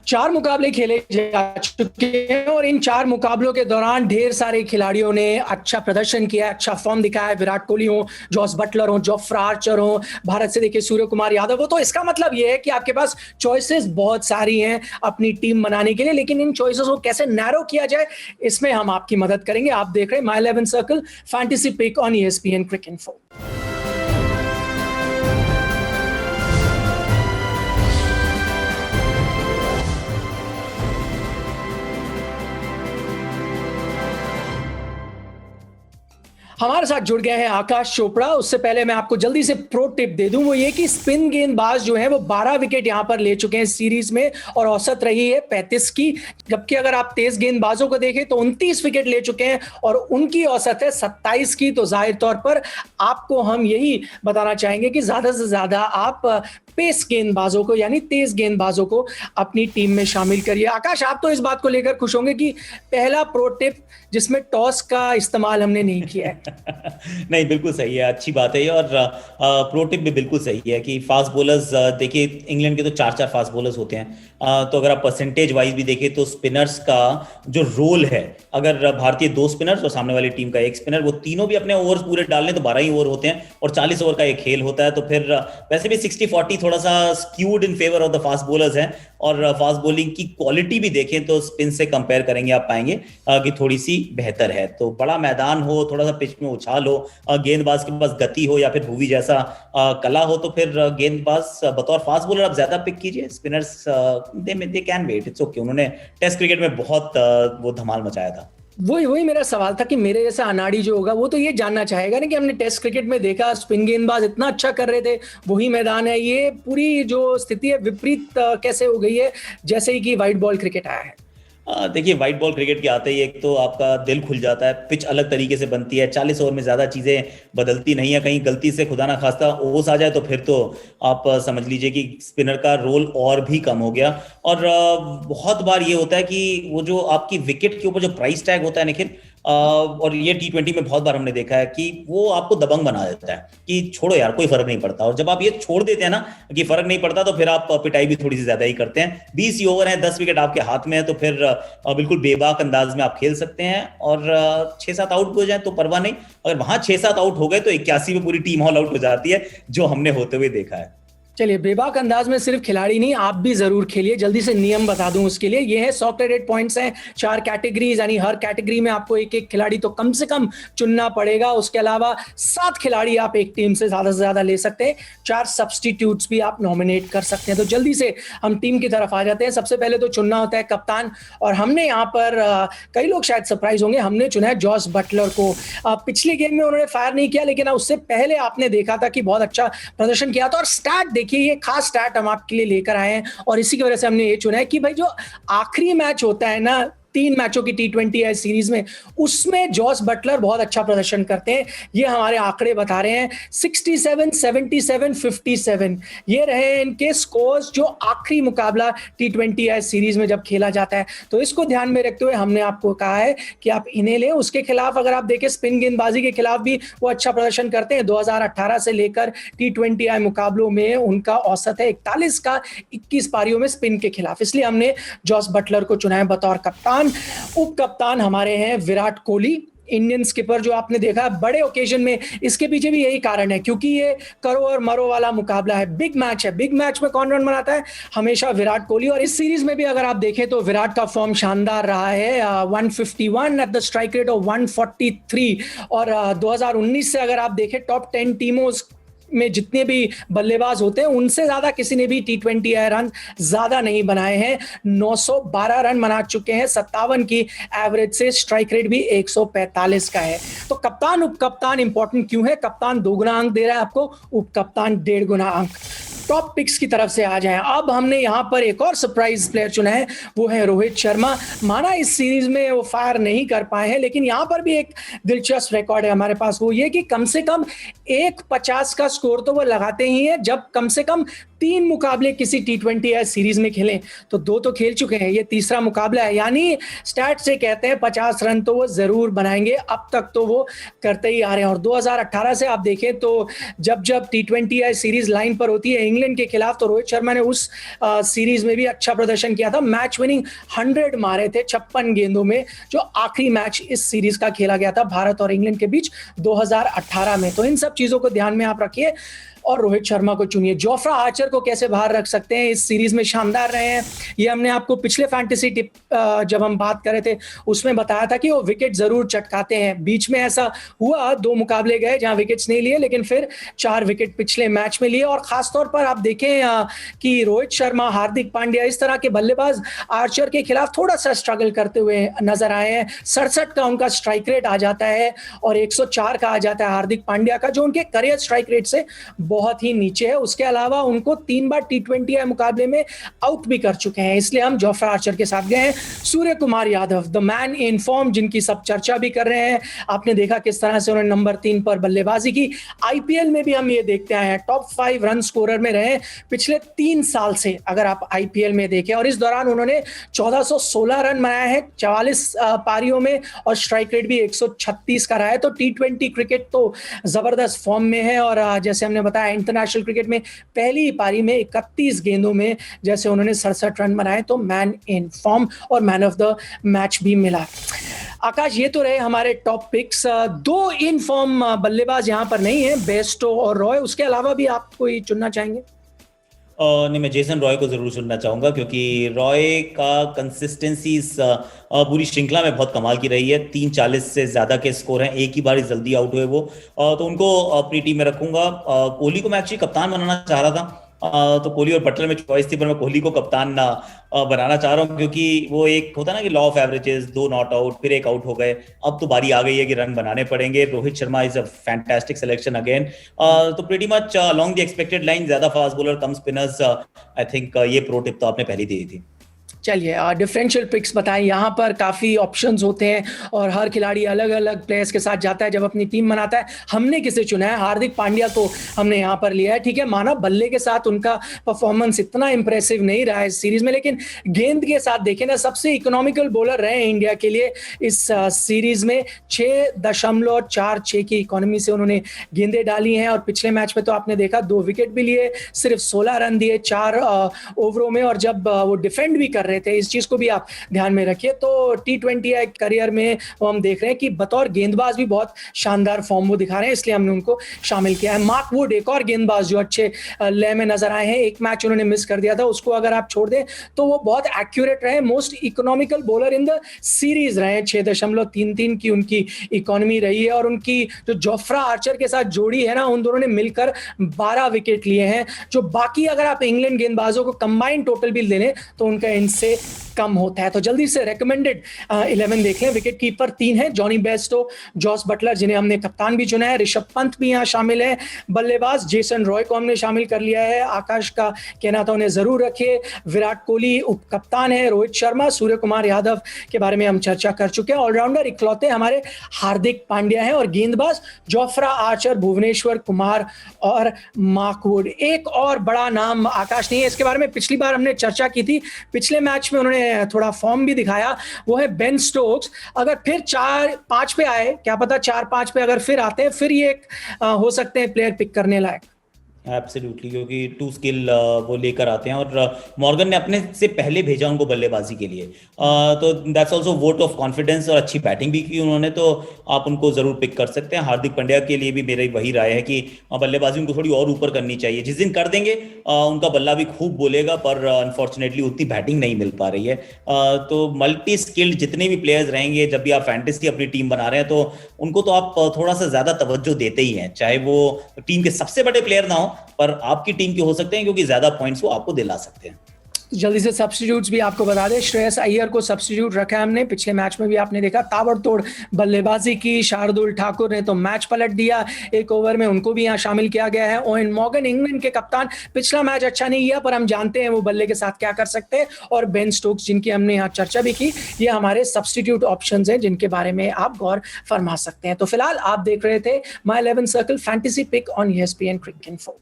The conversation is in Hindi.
4 मुकाबले खेले जा चुके हैं और इन 4 मुकाबलों के दौरान ढेर सारे खिलाड़ियों ने अच्छा प्रदर्शन किया, अच्छा फॉर्म दिखाया है। विराट कोहली हो, जॉस बटलर हो, जोफ्रा आर्चर हो, भारत से देखिए सूर्य कुमार यादव हो। तो इसका मतलब ये है कि आपके पास चॉइसेस बहुत सारी हैं अपनी टीम बनाने के लिए, लेकिन इन चॉइसेस को कैसे नैरो किया जाए, इसमें हम आपकी मदद करेंगे। आप देख रहे हैं my 11 circle fantasy pick on ESPN Cricinfo. हमारे साथ जुड़ गए हैं आकाश चोपड़ा। उससे पहले मैं आपको जल्दी से प्रो टिप दे दूं, वो ये कि स्पिन गेंदबाज जो है वो 12 विकेट यहां पर ले चुके हैं सीरीज में और औसत रही है 35 की। जबकि अगर आप तेज गेंदबाजों को देखें तो 29 विकेट ले चुके हैं और उनकी औसत है 27 की। तो जाहिर तौर पर आपको हम यही बताना चाहेंगे कि ज्यादा से ज्यादा आप पेस गेंदबाजों को यानी तेज गेंदबाजों को अपनी टीम में शामिल करिए। आकाश, आप तो इस बात को लेकर खुश होंगे कि पहला प्रो टिप जिसमें टॉस का इस्तेमाल हमने नहीं किया है। नहीं, बिल्कुल सही है, अच्छी बात है ये। और प्रो टिप भी बिल्कुल सही है कि फास्ट बॉलर्स, देखिए इंग्लैंड के तो चार चार फास्ट बॉलर्स होते हैं। तो अगर आप परसेंटेज वाइज भी देखें तो स्पिनर्स का जो रोल है, अगर भारतीय 2 स्पिनर्स और सामने वाली टीम का 1 स्पिनर, वो तीनों भी अपने ओवर्स पूरे डाल लें तो 12 ही ओवर होते हैं और 40 ओवर का एक खेल होता है। तो फिर वैसे भी 60-40 थोड़ा सा skewed in favour of the fast bowlers हैं। और फास्ट बॉलिंग की क्वालिटी भी देखें तो स्पिन से कंपेयर करेंगे आप पाएंगे कि थोड़ी सी बेहतर है। तो बड़ा मैदान हो, थोड़ा सा पिच में उछाल हो, गेंदबाज के पास गति हो या फिर भुवी जैसा कला हो, तो फिर गेंदबाज बतौर फास्ट बॉलर आप ज्यादा पिक कीजिए। Spinners they can wait, it's okay. उन्होंने टेस्ट क्रिकेट में बहुत वो धमाल मचाया था। वही मेरा सवाल था कि मेरे जैसा अनाड़ी जो होगा वो तो ये जानना चाहेगा ना कि हमने टेस्ट क्रिकेट में देखा स्पिन गेंदबाज इतना अच्छा कर रहे थे, वही मैदान है। ये पूरी जो स्थिति है विपरीत कैसे हो गई है जैसे ही कि व्हाइट बॉल क्रिकेट आया है। देखिए, व्हाइट बॉल क्रिकेट के आते ही एक तो आपका दिल खुल जाता है, पिच अलग तरीके से बनती है, 40 ओवर में ज्यादा चीजें बदलती नहीं है। कहीं गलती से खुदा ना खास्ता ओस आ जाए तो फिर तो आप समझ लीजिए कि स्पिनर का रोल और भी कम हो गया। और बहुत बार ये होता है कि वो जो आपकी विकेट के ऊपर जो प्राइस टैग होता है निखिल, और ये T20 में बहुत बार हमने देखा है कि वो आपको दबंग बना देता है कि छोड़ो यार, कोई फर्क नहीं पड़ता। और जब आप ये छोड़ देते हैं ना कि फर्क नहीं पड़ता, तो फिर आप पिटाई भी थोड़ी सी ज्यादा ही करते हैं। 20 ही ओवर है, 10 विकेट आपके हाथ में है, तो फिर बिल्कुल बेबाक अंदाज में आप खेल सकते हैं। और 6-7 आउट हो जाए तो परवाह नहीं, अगर वहां 6-7 आउट हो गए तो 81 में पूरी टीम ऑल आउट हो जाती है, जो हमने होते हुए देखा है। चलिए, बेबाक अंदाज में सिर्फ खिलाड़ी नहीं, आप भी जरूर खेलिए। जल्दी से नियम बता दूं उसके लिए। ये है 100 क्रेडिट पॉइंट्स हैं, 4 कैटेगरीज, यानी हर कैटेगरी में आपको एक एक खिलाड़ी तो कम से कम चुनना पड़ेगा। उसके अलावा 7 खिलाड़ी आप एक टीम से ज्यादा ले सकते हैं। 4 सब्सटीट्यूट्स भी आप नॉमिनेट कर सकते हैं। तो जल्दी से हम टीम की तरफ आ जाते हैं। सबसे पहले तो चुनना होता है कप्तान, और हमने यहाँ पर कई लोग शायद सरप्राइज होंगे, हमने चुना है जॉस बटलर को। पिछले गेम में उन्होंने फायर नहीं किया, लेकिन उससे पहले आपने देखा था कि बहुत अच्छा प्रदर्शन किया था। और स्टैट देखिए, ये खास स्टैट हम आपके लिए लेकर आए हैं और इसी की वजह से हमने ये चुना है कि भाई जो आखिरी मैच होता है ना 3 मैचों की T20 है सीरीज में, उसमें जॉस बटलर बहुत अच्छा प्रदर्शन करते हैं। ये हमारे आंकड़े बता रहे हैं। 67, 77, 57 ये रहे इनके स्कोर्स जो आखिरी मुकाबला T20 है सीरीज में जब खेला जाता है। तो इसको ध्यान में रखते हुए हमने आपको कहा है कि आप इन्हें लें। उसके खिलाफ अगर आप देखें स्पिन गेंदबाजी के खिलाफ भी वो अच्छा प्रदर्शन करते हैं। 2018 से लेकर T20 मुकाबलों में उनका औसत है 41 का 21 पारियों में स्पिन के खिलाफ। इसलिए हमने जॉस बटलर को चुना है बतौर कप्तान। उप कप्तान हमारे हैं विराट कोहली, इंडियन स्किपर जो आपने देखा बड़े ओकेजन में। इसके पीछे भी यही कारण है क्योंकि ये करो और मरो वाला मुकाबला है, बिग मैच है। बिग मैच में कौन रन बनाता है? हमेशा विराट कोहली। और इस सीरीज में भी अगर आप देखें तो विराट का फॉर्म शानदार रहा है। 151 at the strike rate of 143। और 2019 से अगर आप देखें टॉप 10 टीमों में जितने भी बल्लेबाज होते हैं उनसे ज्यादा किसी ने भी T20 रन ज्यादा नहीं बनाए हैं। 912 रन बना चुके हैं 57 की एवरेज से। स्ट्राइक रेट भी 145 का है। तो कप्तान उप कप्तान इंपॉर्टेंट क्यों है? कप्तान 2 गुना अंक दे रहा है आपको, उप कप्तान 1.5 गुना अंक। टॉप पिक्स की तरफ से आ जाएं। अब हमने यहां पर एक और सरप्राइज प्लेयर चुना है, वो है रोहित शर्मा। माना इस सीरीज में वो फायर नहीं कर पाए हैं, लेकिन यहां पर भी एक दिलचस्प रिकॉर्ड है हमारे पास। वो ये कि कम से कम 150 का स्कोर तो वो लगाते ही हैं जब कम से कम 3 मुकाबले किसी T20 या सीरीज में खेलें तो 2 तो खेल चुके हैं, ये तीसरा मुकाबला है, यानी स्टैट से कहते हैं 50 रन तो वो जरूर बनाएंगे, अब तक तो वो करते ही आ रहे हैं। और 2018 से आप देखें तो जब T20 या सीरीज लाइन पर होती है इंग्लैंड के खिलाफ, तो रोहित शर्मा ने उस सीरीज में भी अच्छा प्रदर्शन किया था, मैच विनिंग 100 मारे थे 56 गेंदों में, जो आखिरी मैच इस सीरीज का खेला गया था भारत और इंग्लैंड के बीच 2018 में। तो इन सब चीजों को ध्यान में आप रखिए और रोहित शर्मा को चुनिए। जोफ्रा आर्चर को कैसे बाहर रख सकते हैं, इस सीरीज में शानदार रहे हैं, ये हमने आपको पिछले फैंटेसी टिप जब हम बात कर रहे थे उसमें बताया था कि वो विकेट जरूर चटकाते हैं। बीच में ऐसा हुआ, 2 मुकाबले गए जहां विकेट्स नहीं लिए, लेकिन फिर 4 विकेट पिछले मैच में लिए। और खासतौर पर आप देखें कि रोहित शर्मा, हार्दिक पांड्या, इस तरह के बल्लेबाज आर्चर के खिलाफ थोड़ा सा स्ट्रगल करते हुए नजर आए हैं। 67 का उनका स्ट्राइक रेट आ जाता है और 104 का आ जाता है हार्दिक पांड्या का, जो उनके करियर स्ट्राइक रेट से बहुत ही नीचे है। उसके अलावा उनको 3 बार T20 मुकाबले में आउट भी कर चुके हैं, इसलिए हम जोफ्रा आर्चर के साथ गए हैं। Surya Kumar Yadav, the man in form, जिनकी सब चर्चा भी कर रहे हैं, आपने देखा किस तरह से उन्होंने नंबर 3 पर बल्लेबाजी की। आईपीएल में भी हम ये देखते आए हैं, टॉप 5 रन स्कोरर में रहे पिछले 3 साल से, अगर आप आईपीएल में देखें। और इस दौरान उन्होंने 1416 रन बनाए हैं 44 पारियों में, और स्ट्राइक रेट भी 136 का रहा है। तो T20 क्रिकेट तो जबरदस्त फॉर्म में है। और जैसे हमने बताया, इंटरनेशनल क्रिकेट में पहली पारी में 31 गेंदों में जैसे उन्होंने 67 रन बनाए, तो मैन इन फॉर्म और मैन ऑफ द मैच भी मिला। आकाश, ये तो रहे हमारे टॉप पिक्स। 2 इन फॉर्म बल्लेबाज यहां पर नहीं है, बेस्टो और रॉय, उसके अलावा भी आप कोई चुनना चाहेंगे? नहीं, मैं जेसन रॉय को जरूर चुनना चाहूंगा, क्योंकि रॉय का कंसिस्टेंसी पूरी श्रृंखला में बहुत कमाल की रही है। 340 से ज्यादा के स्कोर हैं, एक ही बार जल्दी आउट हुए वो, तो उनको अपनी टीम में रखूंगा। कोहली को मैं एक्चुअली कप्तान बनाना चाह रहा था, तो कोहली और बटलर में चॉइस थी, पर मैं कोहली को कप्तान बनाना चाह रहा हूँ, क्योंकि वो एक होता है ना कि law of averages, 2 not out, फिर 1 आउट हो गए, अब तो बारी आ गई है कि रन बनाने पड़ेंगे। Rohit Sharma is a fantastic selection again. तो pretty much along the expected line, ज्यादा फास्ट बॉलर कम स्पिनर्स, आई थिंक ये प्रो टिप तो आपने पहले दी थी। चलिए, डिफरेंशियल पिक्स बताएं। यहाँ पर काफ़ी ऑप्शंस होते हैं और हर खिलाड़ी अलग अलग प्लेयर्स के साथ जाता है जब अपनी टीम बनाता है। हमने किसे चुना है? हार्दिक पांड्या को हमने यहाँ पर लिया है। ठीक है, माना बल्ले के साथ उनका परफॉर्मेंस इतना इंप्रेसिव नहीं रहा है इस सीरीज में, लेकिन गेंद के साथ देखें ना, सबसे इकोनॉमिकल बॉलर रहे इंडिया के लिए इस सीरीज में। 6.46 की इकोनॉमी से उन्होंने गेंदें डाली हैं, और पिछले मैच में तो आपने देखा 2 विकेट भी लिए, सिर्फ 16 रन दिए 4 ओवरों में, और जब वो डिफेंड भी कर रहे थे, इस चीज को भी आप ध्यान में रखिए। तो T20 करियर में वो हम देख रहे हैं कि बतौर गेंदबाज भी बहुत शानदार फॉर्म वो दिखा रहे हैं, इसलिए हमने उनको शामिल किया है। मार्क वुड, एक और गेंदबाज जो अच्छे लय में नजर आए हैं, एक मैच उन्होंने मिस कर दिया था, उसको अगर आप छोड़ दें तो वो बहुत एक्यूरेट रहे, most economical bowler in the series रहे। 6.33 की उनकी इकोनॉमी रही है, और उनकी जो जोफ्रा आर्चर के साथ जोड़ी है ना, उन दोनों ने मिलकर 12 विकेट लिए हैं, जो बाकी अगर आप इंग्लैंड गेंदबाजों को कंबाइंड टोटल भी ले लें तो उनका इनसे कम होता है। तो जल्दी से रेकमेंडेड 11 देख लें। विकेट कीपर 3 है, जॉनी बेस्टो, जॉस बटलर, जिन्हें हमने कप्तान भी चुना है, ऋषभ पंत भी यहाँ शामिल है, बल्लेबाज जेसन रॉय को हमने शामिल कर लिया है, आकाश का कहना था उन्हें जरूर रखिए, विराट कोहली उप कप्तान है, रोहित शर्मा, सूर्य कुमार यादव के बारे में हम चर्चा कर चुके हैं, ऑलराउंडर इकलौते हमारे हार्दिक पांड्या है, और गेंदबाज जोफ्रा आर्चर, भुवनेश्वर कुमार और मार्क वुड। एक और बड़ा नाम आकाश नहीं है, इसके बारे में पिछली बार हमने चर्चा की थी, पिछले मैच में उन्होंने थोड़ा फॉर्म भी दिखाया, वो है बेन स्टोक्स। अगर फिर 4-5 पे आए, क्या पता 4-5 पे अगर फिर आते हैं, फिर ये हो सकते हैं प्लेयर पिक करने लायक। एब्सोल्युटली, क्योंकि 2 स्किल वो लेकर आते हैं, और मॉर्गन ने अपने से पहले भेजा उनको बल्लेबाजी के लिए, तो that's also vote of confidence, और अच्छी बैटिंग भी की उन्होंने, तो आप उनको जरूर पिक कर सकते हैं। हार्दिक पांड्या के लिए भी मेरी वही राय है कि बल्लेबाजी उनको थोड़ी और ऊपर करनी चाहिए, जिस दिन कर देंगे उनका बल्ला भी खूब बोलेगा, पर अनफॉर्चुनेटली उतनी बैटिंग नहीं मिल पा रही है। तो मल्टी स्किल्ड जितने भी प्लेयर्स रहेंगे, जब भी आप फैंटेसी अपनी टीम बना रहे हैं, तो उनको तो आप थोड़ा सा ज्यादा तवज्जो देते ही हैं, चाहे वो टीम के सबसे बड़े प्लेयर ना हो, पर आपकी टीम के हो सकते हैं, क्योंकि ज्यादा पॉइंट्स वो आपको दिला सकते हैं। जल्दी से सब्स्टिट्यूट्स भी आपको बता दें, श्रेयस अय्यर को सब्स्टिट्यूट रखा है हमने, पिछले मैच में भी आपने देखा ताबड़तोड़ बल्लेबाजी की, शार्दुल ठाकुर ने तो मैच पलट दिया, 1 ओवर में उनको भी यहाँ शामिल किया गया है। ओवेन मॉर्गन इंग्लैंड के कप्तान, पिछला मैच अच्छा नहीं किया, पर हम जानते हैं वो बल्ले के साथ क्या कर सकते हैं, और बेन स्टोक्स, जिनकी हमने यहाँ चर्चा भी की, ये हमारे सब्स्टिट्यूट ऑप्शंस हैं जिनके बारे में आप गौर फरमा सकते हैं। तो फिलहाल आप देख रहे थे my 11 circle fantasy pick on ESPN Crick info.